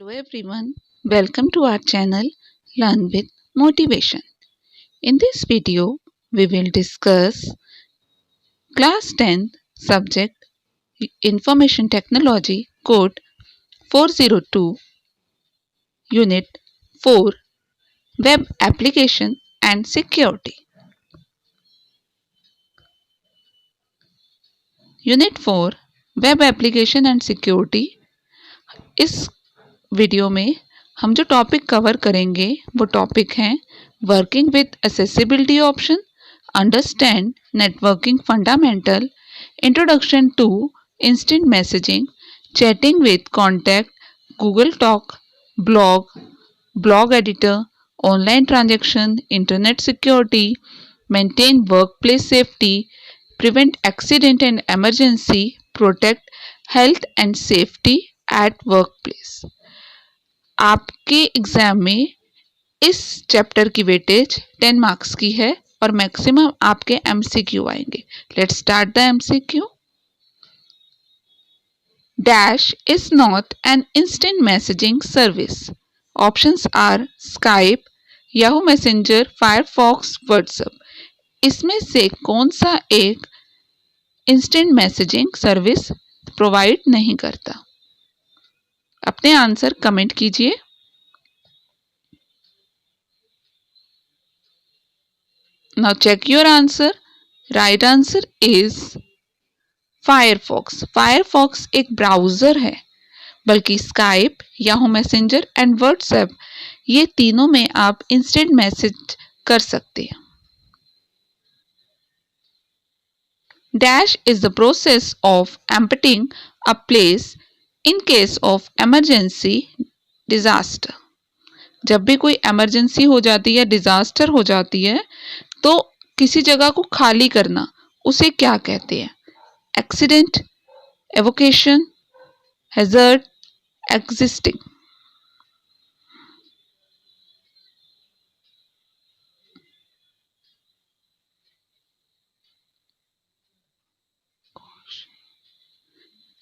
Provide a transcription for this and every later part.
Hello everyone, welcome to our channel Learn with Motivation. In this video, we will discuss Class 10 subject Information Technology Code 402 Unit 4 Web Application and Security. Unit 4 Web Application and Security. इस वीडियो में हम जो topic cover करेंगे वो topic हैं working with accessibility option, understand networking fundamental, introduction to instant messaging, chatting with contact, Google Talk, blog editor, online transaction, internet security, maintain workplace safety, prevent accident and emergency, protect health and safety at workplace. आपके exam में इस chapter की weightage 10 marks की है और maximum आपके MCQ आएंगे। Let's start the MCQ. Dash is not an instant messaging service. Options are Skype, Yahoo Messenger, Firefox, WhatsApp. इसमें से कौन सा एक इंस्टेंट मैसेजिंग सर्विस प्रोवाइड नहीं करता? अपने आंसर कमेंट कीजिए। Now check your answer. Right answer is Firefox. Firefox एक ब्राउजर है, बल्कि Skype, Yahoo messenger and WhatsApp ये तीनों में आप इंस्टेंट मैसेज कर सकते हैं। Dash is the process of emptying a place in case of emergency disaster. जब भी कोई इमरजेंसी हो जाती है, डिजास्टर हो जाती है, तो किसी जगह को खाली करना उसे क्या कहते हैं? Accident, avocation, hazard, existing.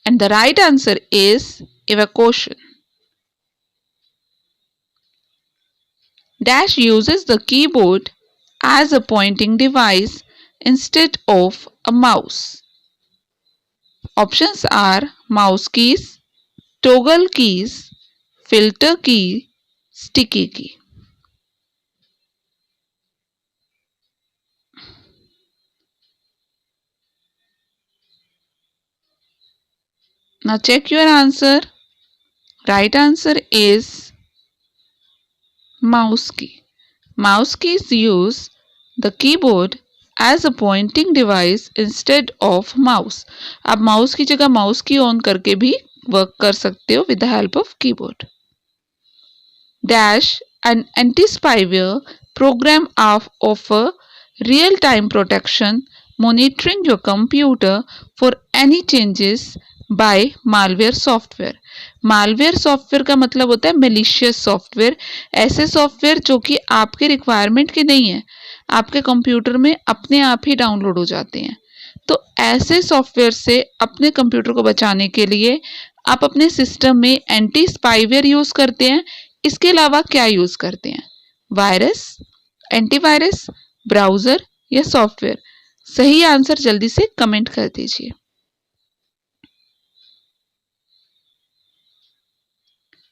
And the right answer is evacuation. Dash uses the keyboard as a pointing device instead of a mouse. Options are mouse keys, toggle keys, filter key, sticky key. Now check your answer. Right answer is mouse key. Mouse keys use the keyboard as a pointing device instead of mouse. आप mouse की जगह mouse की on करके भी work कर सकते हो with the help of keyboard. Dash an anti-spyware program offer real-time protection, monitoring your computer for any changes by malware software. Malware software का मतलब होता है मेलिशियस सॉफ्टवेयर, ऐसे सॉफ्टवेयर जो कि आपके रिक्वायरमेंट के नहीं है, आपके कंप्यूटर में अपने आप ही डाउनलोड हो जाते हैं। तो ऐसे सॉफ्टवेयर से अपने कंप्यूटर को बचाने के लिए आप अपने सिस्टम में एंटी स्पाईवेयर यूज करते हैं। इसके अलावा क्या यूज करते हैं? वायरस, एंटीवायरस, ब्राउजर या सॉफ्टवेयर? सही आंसर जल्दी से कमेंट कर दीजिए।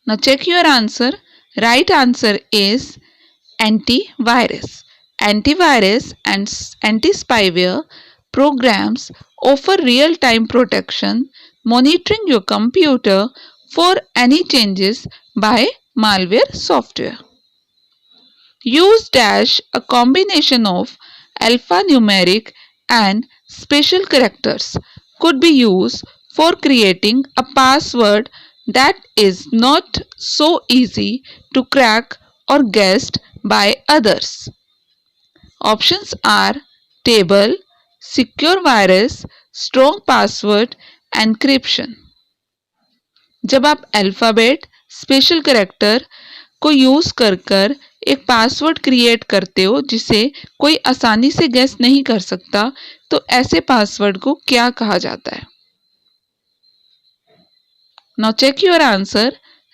Now check your answer. Right answer is antivirus. Antivirus and anti-spyware programs offer real-time protection, monitoring your computer for any changes by malware software. Use Dash a combination of alphanumeric and special characters could be used for creating a password that is not so easy to crack or guessed by others. Options are table, secure virus, strong password, encryption. जब आप alphabet, special character को use कर एक password create करते हो जिसे कोई आसानी से गेस नहीं कर सकता, तो ऐसे पासवर्ड को क्या कहा जाता है? Now check your answer.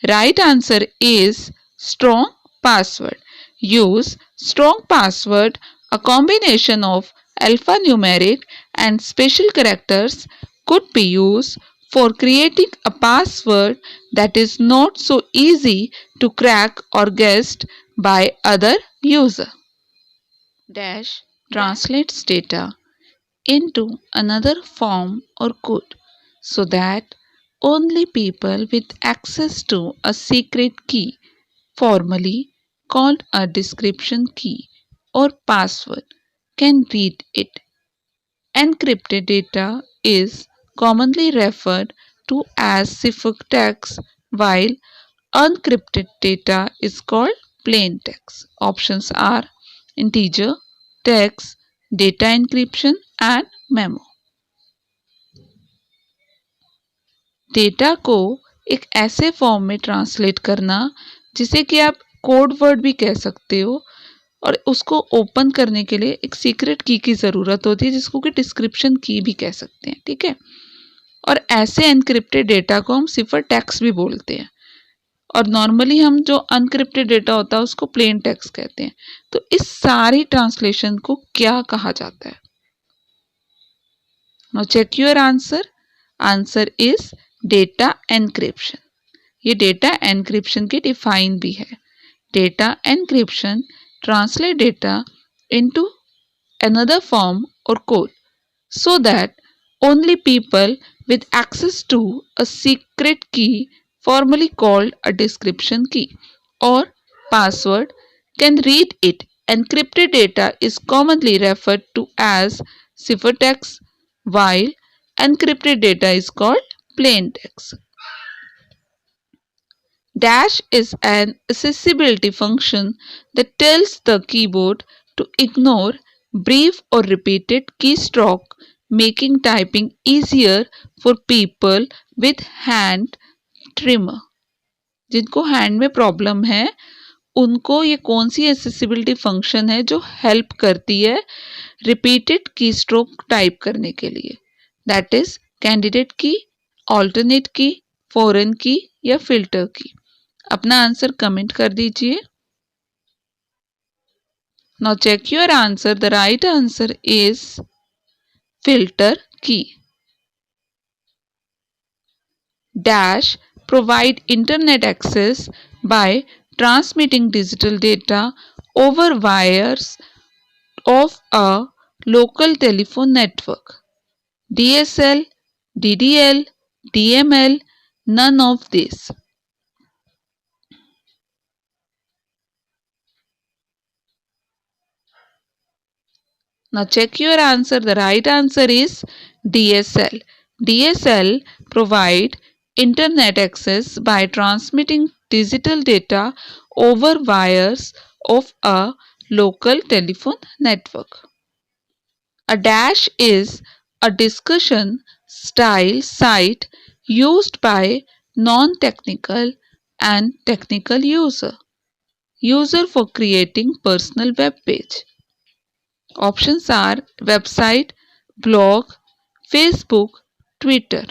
Right answer is strong password. Use strong password, a combination of alphanumeric and special characters could be used for creating a password that is not so easy to crack or guessed by other user. Dash translates data into another form or code so that only people with access to a secret key, formally called a description key or password, can read it. Encrypted data is commonly referred to as ciphertext, while unencrypted data is called plain text. Options are integer, text, data encryption, and memo. Data को एक ऐसे form में translate करना जिसे कि आप code word भी कह सकते हो और उसको ओपन करने के लिए एक सीक्रेट की ज़रूरत होती है जिसको कि डिस्क्रिप्शन की भी कह सकते हैं, ठीक है। और ऐसे एनक्रिप्टेड डेटा को हम सिफर टेक्स्ट भी बोलते हैं और नॉर्मली हम जो अनक्रिप्टेड डेटा होता है उसको प्लेन टेक्स्ट कहते हैं। तो इस सारी ट्रांसलेशन को क्या कहा जाता है? Now check your answer. Answer is data encryption. ये डेटा एनक्रिप्शन की डिफाइन भी है। Data encryption translate data into another form or code so that only people with access to a secret key, formally called a description key or password, can read it. Encrypted data is commonly referred to as ciphertext, while encrypted data is called plain text. Dash is an accessibility function that tells the keyboard to ignore brief or repeated keystroke, making typing easier for people with hand trimmer. जिनको hand में problem है उनको ये कौन सी accessibility function है जो help करती है रिपीटेड की स्ट्रोक टाइप करने के लिए? That is candidate key, alternate key, foreign key या फिल्टर की। अपना आंसर कमेंट कर दीजिए। Now check your answer. The right answer is filter key. Dash provide internet access by transmitting digital data over wires of a local telephone network. DSL, DDL, DML, none of these. Now check your answer. The right answer is DSL. DSL provide internet access by transmitting digital data over wires of a local telephone network. A dash is a discussion style site used by non-technical and technical user for creating personal web page. Options are website, blog, Facebook, Twitter.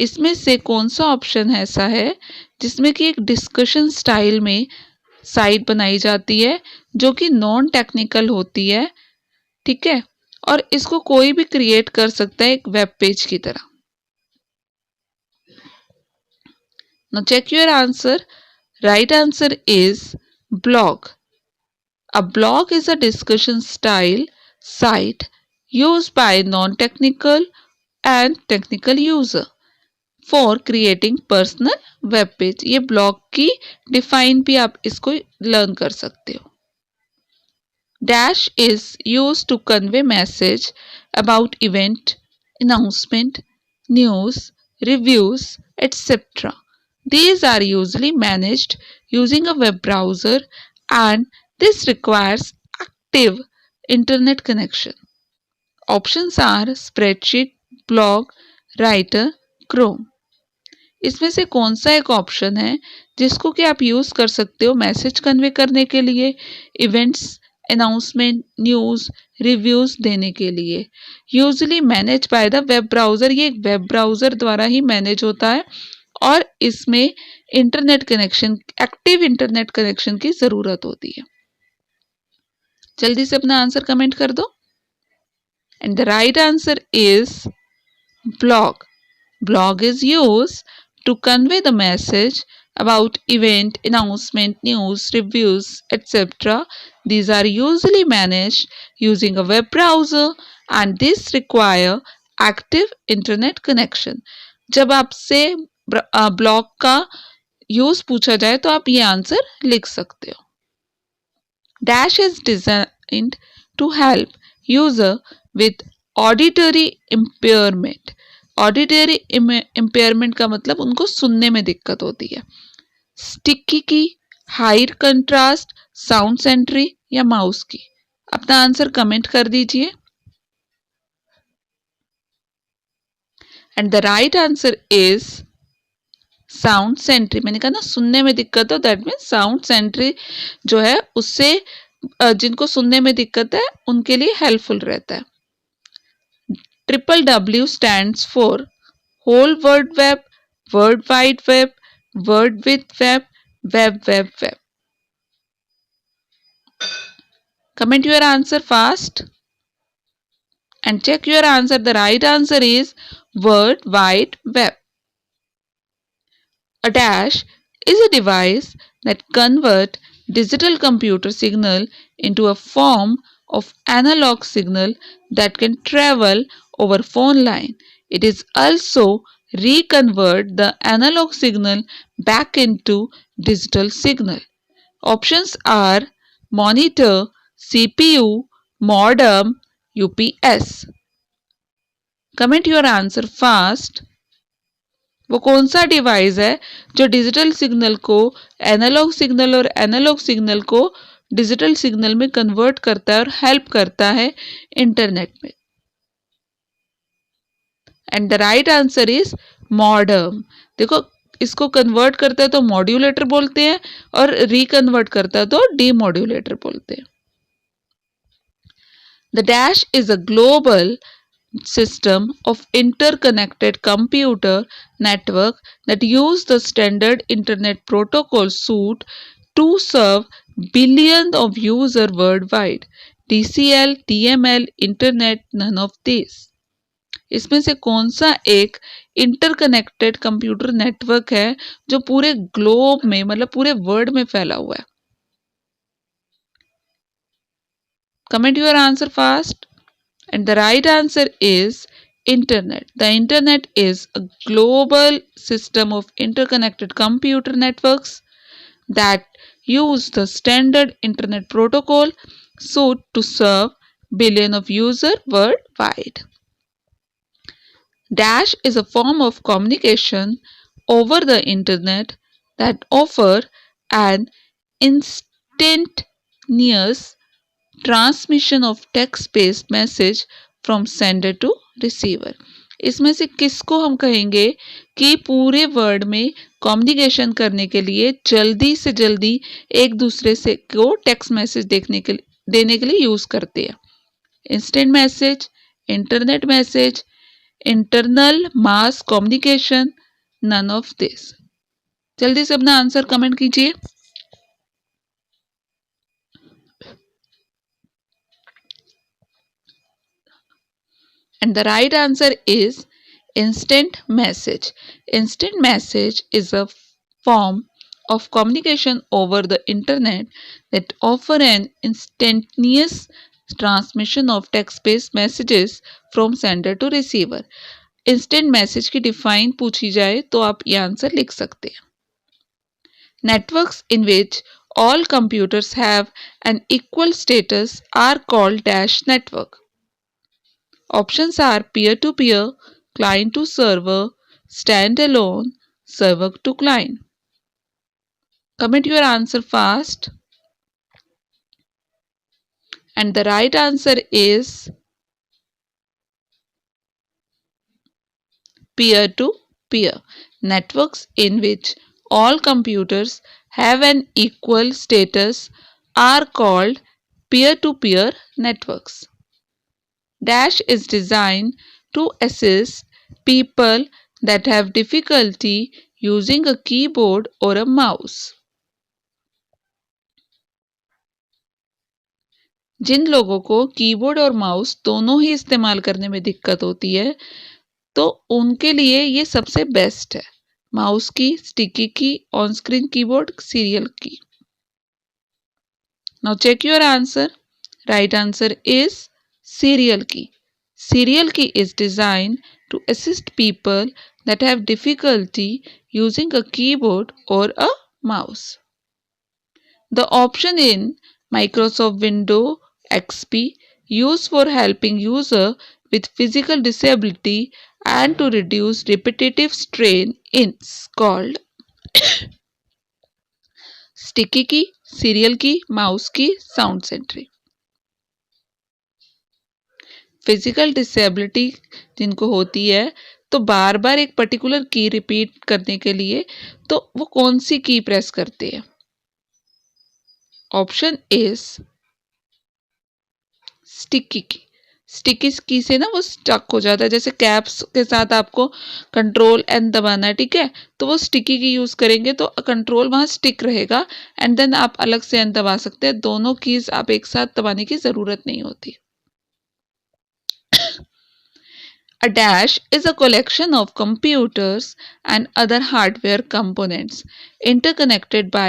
इसमें से कौन सा option ऐसा है जिसमें कि एक discussion style में साइट बनाई जाती है जो कि नॉन टेक्निकल होती है, ठीक है, और इसको कोई भी क्रिएट कर सकता है एक वेब पेज की तरह? Now check your answer. Right answer is blog. A blog is a discussion style site used by non-technical and technical user for creating personal web page. ये blog की define भी आप इसको learn कर सकते हो. Dash is used to convey message about event, announcement, news, reviews, etc. These are usually managed using a web browser and this requires active internet connection. Options are spreadsheet, blog, writer, Chrome. इसमें से कौन सा एक option है जिसको कि आप use कर सकते हो मैसेज कन्वे करने के लिए, इवेंट्स, अनाउंसमेंट, न्यूज, रिव्यूज देने के लिए? Usually manage by the web browser. ये एक वेब ब्राउजर द्वारा ही मैनेज होता है और इसमें internet connection, active internet connection की ज़रूरत होती है। जल्दी से अपना आंसर कमेंट कर दो। And the right answer is blog. Blog is used to convey the message about event, announcement, news, reviews, etc. These are usually managed using a web browser and this require active internet connection. जब आपसे blog का use पूछा जाए तो आप ये answer लिख सकते हो। Dash is designed to help user with auditory impairment. Auditory impairment का मतलब उनको सुनने में दिक्कत होती है। Sticky key, high contrast, sound sentry या माउस की। अपना आंसर कमेंट कर दीजिए। And the right answer is sound sentry. मैंने कहा ना सुनने में दिक्कत हो, दैट मीन्स साउंड सेंट्री जो है उससे जिनको सुनने में दिक्कत है उनके लिए हेल्पफुल रहता है। Triple W stands for whole world web, world wide web, world with web, web web web. Comment your answer fast and check your answer. The right answer is World Wide Web. A dash is a device that converts digital computer signal into a form of analog signal that can travel over phone line. It is also reconvert the analog signal back into digital signal. Options are monitor, CPU, modem, UPS. Comment your answer fast. वो कौन सा device है जो digital signal को analogue signal और analogue signal को digital signal में convert करता है और हेल्प करता है इंटरनेट में। And the right answer is modem. देखो इसको कन्वर्ट करता है तो मॉड्यूलेटर बोलते हैं और रिकन्वर्ट करता है तो डीमॉड्यूलेटर बोलते हैं। The dash is a global system of interconnected computer network that use the standard internet protocol suite to serve billions of users worldwide. DCL, DML, internet, none of these. इसमें से कौन सा एक इंटरकनेक्टेड कंप्यूटर नेटवर्क है जो पूरे globe में मतलब पूरे वर्ल्ड में फैला हुआ है? Comment your answer fast. And the right answer is Internet. The Internet is a global system of interconnected computer networks that use the standard Internet protocol suite to serve billions of users worldwide. Dash is a form of communication over the Internet that offer an instantaneous transmission of text based message from sender to receiver. इसमें से किसको हम कहेंगे कि पूरे world में communication करने के लिए जल्दी से जल्दी एक दूसरे से को टेक्स्ट मैसेज देने के लिए यूज करते हैं? Instant message, internet message, internal mass communication, none of this. जल्दी से अपना आंसर कमेंट कीजिए। And the right answer is instant message. Instant message is a form of communication over the internet that offer an instantaneous transmission of text-based messages from sender to receiver. Instant message की define पूछी जाए तो आप ये answer लिख सकते हैं। Networks in which all computers have an equal status are called dash network. Options are peer-to-peer, client-to-server, standalone, server-to-client. Comment your answer fast. And the right answer is peer-to-peer. Networks in which all computers have an equal status are called peer-to-peer networks. Dash is designed to assist people that have difficulty using a keyboard or a mouse. जिन लोगों को keyboard और mouse दोनों ही इस्तेमाल करने में दिक्कत होती है तो उनके लिए ये सबसे बेस्ट है। माउस की, स्टिकी की, ऑन स्क्रीन कीबोर्ड, सीरियल की। Now check your answer. Right answer is serial key. Serial key is designed to assist people that have difficulty using a keyboard or a mouse. The option in Microsoft Windows XP used for helping user with physical disability and to reduce repetitive strain is called sticky key, serial key, mouse key, sound sentry. Physical disability जिनको होती है तो बार बार एक particular की repeat करने के लिए तो वो कौन सी की प्रेस करते हैं? ऑप्शन इज स्टिकी की। स्टिकी की से ना वो स्टक हो जाता है, जैसे कैप्स के साथ आपको कंट्रोल एन दबाना है, ठीक है, तो वो स्टिकी की यूज करेंगे तो कंट्रोल वहां स्टिक रहेगा एंड देन आप अलग से एन दबा सकते हैं। दोनों कीज आप एक साथ दबाने की जरूरत नहीं होती। A dash is a collection of computers and other hardware components interconnected by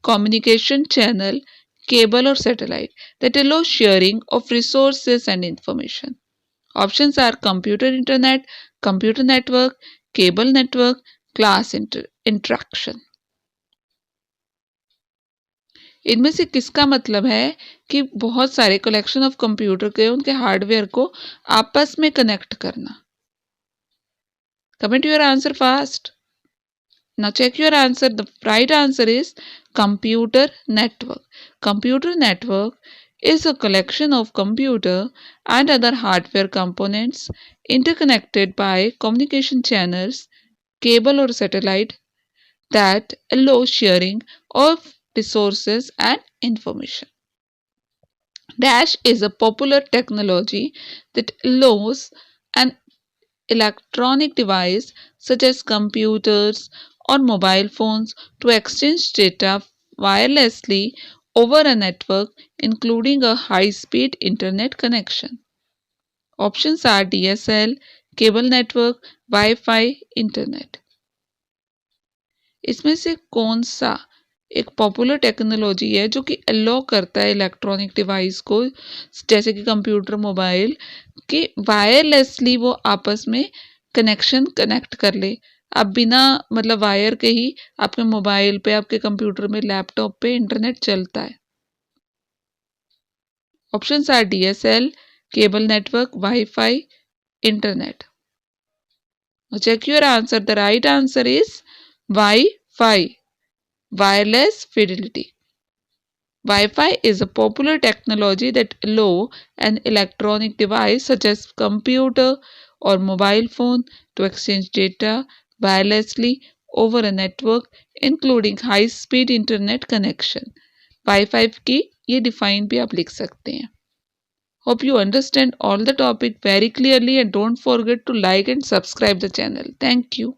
communication channel, cable or satellite that allow sharing of resources and information. Options are computer internet, computer network, cable network, class interaction. इनमें से किसका मतलब है कि बहुत सारे collection of computer के उनके हार्डवेयर को आपस में कनेक्ट करना? Comment your answer fast. Now check your answer. The right answer is computer network. Computer network is a collection of computer and other hardware components interconnected by communication channels, cable or satellite that allow sharing of resources and information. Dash is a popular technology that allows an electronic device such as computers or mobile phones to exchange data wirelessly over a network, including a high speed internet connection. Options are DSL, cable network, Wi-Fi, internet. इसमें से कौन सा एक popular technology है जो कि अलो करता है इलेक्ट्रॉनिक डिवाइस को, जैसे कि कंप्यूटर, मोबाइल, कि वायरलेसली वो आपस में कनेक्ट कर ले? आप बिना मतलब वायर के ही आपके मोबाइल पे, आपके कंप्यूटर में, लैपटॉप पे इंटरनेट चलता है। Options are DSL, cable network, wifi, internet. Check your answer. The right answer is wifi, wireless fidelity. Wi-Fi is a popular technology that allow an electronic device such as computer or mobile phone to exchange data wirelessly over a network, including high-speed internet connection. Wi-Fi की ये define भी आप लिख सकते हैं। Hope you understand all the topic very clearly and don't forget to like and subscribe the channel. Thank you.